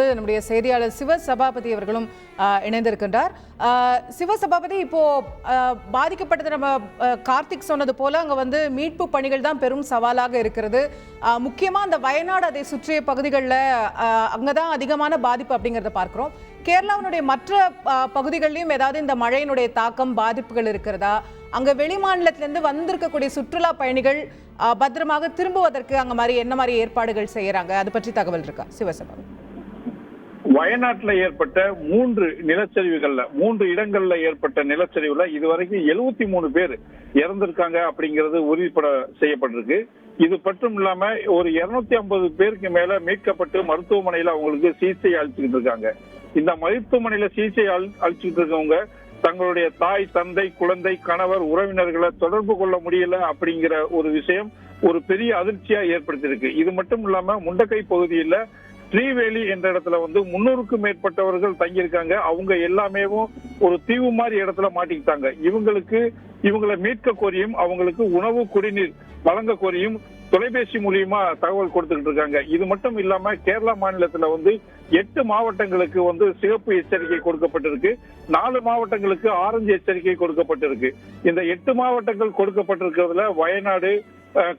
நம்முடைய செய்தியாளர் சிவசபாபதி அவர்களும் இணைந்திருக்கின்றார். சிவசபாபதி, இப்போ பாதிக்கப்பட்டது நம்ம கார்த்திக் சொன்னது போல அங்க மீட்பு பணிகள் தான் பெரும் சவாலாக இருக்கிறது. முக்கியமா அந்த வயநாடு அதை சுற்றிய பகுதிகளில் அங்கதான் அதிகமான பாதிப்பு அப்படிங்கிறத பார்க்கிறோம். கேரளாவினுடைய மற்ற பகுதிகளிலும் ஏதாவது இந்த மழையினுடைய தாக்கம் பாதிப்புகள் இருக்கிறதா? அங்க வெளி மாநிலத்திலிருந்து வந்திருக்கக்கூடிய சுற்றுலா பயணிகள் பத்திரமாக திரும்புவதற்கு அங்க மாதிரி என்ன மாதிரி ஏற்பாடுகள் செய்யறாங்க, அது பற்றி தகவல் இருக்கா சிவசபாபதி? வயநாட்டுல ஏற்பட்ட 3 நிலச்சரிவுகள்ல 3 இடங்கள்ல ஏற்பட்ட நிலச்சரிவுல இதுவரைக்கும் 73 பேர் இறந்திருக்காங்க அப்படிங்கிறது உறுதிப்பட செய்யப்பட்டிருக்கு. இது மட்டும் இல்லாம ஒரு 250 பேருக்கு மேல மீட்கப்பட்டு மருத்துவமனையில அவங்களுக்கு சிகிச்சை அளிச்சுக்கிட்டு இருக்காங்க. இந்த மருத்துவமனையில சிகிச்சை அளிச்சுக்கிட்டு இருக்கவங்க தங்களுடைய தாய், தந்தை, குழந்தை, கணவர், உறவினர்களை தொடர்பு கொள்ள முடியல அப்படிங்கிற ஒரு விஷயம் ஒரு பெரிய அதிர்ச்சியா ஏற்படுத்தியிருக்கு. இது மட்டும் இல்லாம முண்டக்கை பகுதியில ஸ்ரீவேலி என்ற இடத்துல 300க்கும் மேற்பட்டவர்கள் தங்கியிருக்காங்க. அவங்க எல்லாமே ஒரு தீவு மாதிரி இடத்துல மாட்டிக்கிட்டாங்க. இவங்களை மீட்க கோரியும் அவங்களுக்கு உணவு, குடிநீர் வழங்க கோரியும் தொலைபேசி மூலியமா தகவல் கொடுத்துக்கிட்டு இருக்காங்க. இது மட்டும் இல்லாம கேரளா மாநிலத்துல 8 மாவட்டங்களுக்கு சிவப்பு எச்சரிக்கை கொடுக்கப்பட்டிருக்கு. 4 மாவட்டங்களுக்கு ஆரஞ்சு எச்சரிக்கை கொடுக்கப்பட்டிருக்கு. இந்த 8 மாவட்டங்கள் கொடுக்கப்பட்டிருக்கிறதுல வயநாடு,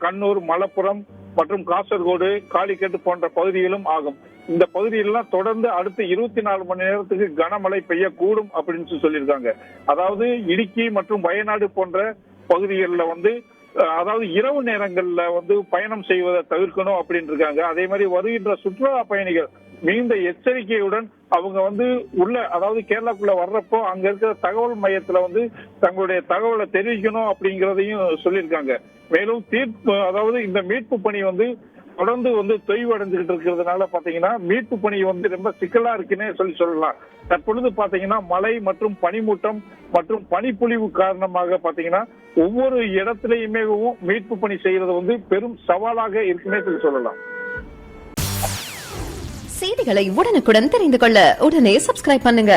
கண்ணூர், மலப்புரம் மற்றும் காசர்கோடு, காலிக்கட்டு போன்ற பகுதிகளும் ஆகும். இந்த பகுதிகளெல்லாம் தொடர்ந்து அடுத்த 24 மணி நேரத்துக்கு கனமழை பெய்யக்கூடும் அப்படின்னு சொல்லியிருக்காங்க. அதாவது இடுக்கி மற்றும் வயநாடு போன்ற பகுதிகளில் அதாவது இரவு நேரங்கள்ல பயணம் செய்வதை தவிர்க்கணும் அப்படின்னு இருக்காங்க. அதே மாதிரி வருகின்ற சுற்றுலா பயணிகள் மிகுந்த எச்சரிக்கையுடன் அவங்க உள்ள, அதாவது கேரளாக்குள்ள வர்றப்போ அங்க இருக்கிற தகவல் மையத்துல தங்களுடைய தகவலை தெரிவிக்கணும் அப்படிங்கிறதையும் சொல்லியிருக்காங்க. மேலும் அதாவது இந்த மீட்பு பணி தொடர்ந்து தொய்வு அடைஞ்சுக்கிட்டு இருக்கிறதுனால பாத்தீங்கன்னா மீட்பு பணி ரொம்ப சிக்கலா இருக்குன்னே சொல்லலாம். தற்பொழுது பாத்தீங்கன்னா மழை மற்றும் பனிமூட்டம் மற்றும் பனிப்பொழிவு காரணமாக பாத்தீங்கன்னா ஒவ்வொரு இடத்திலையுமே மீட்பு பணி செய்யறது பெரும் சவாலாக இருக்குன்னே சொல்லலாம். செய்திகளை உடனுக்குடன் தெரிந்து கொள்ள உடனே சப்ஸ்கிரைப் பண்ணுங்க.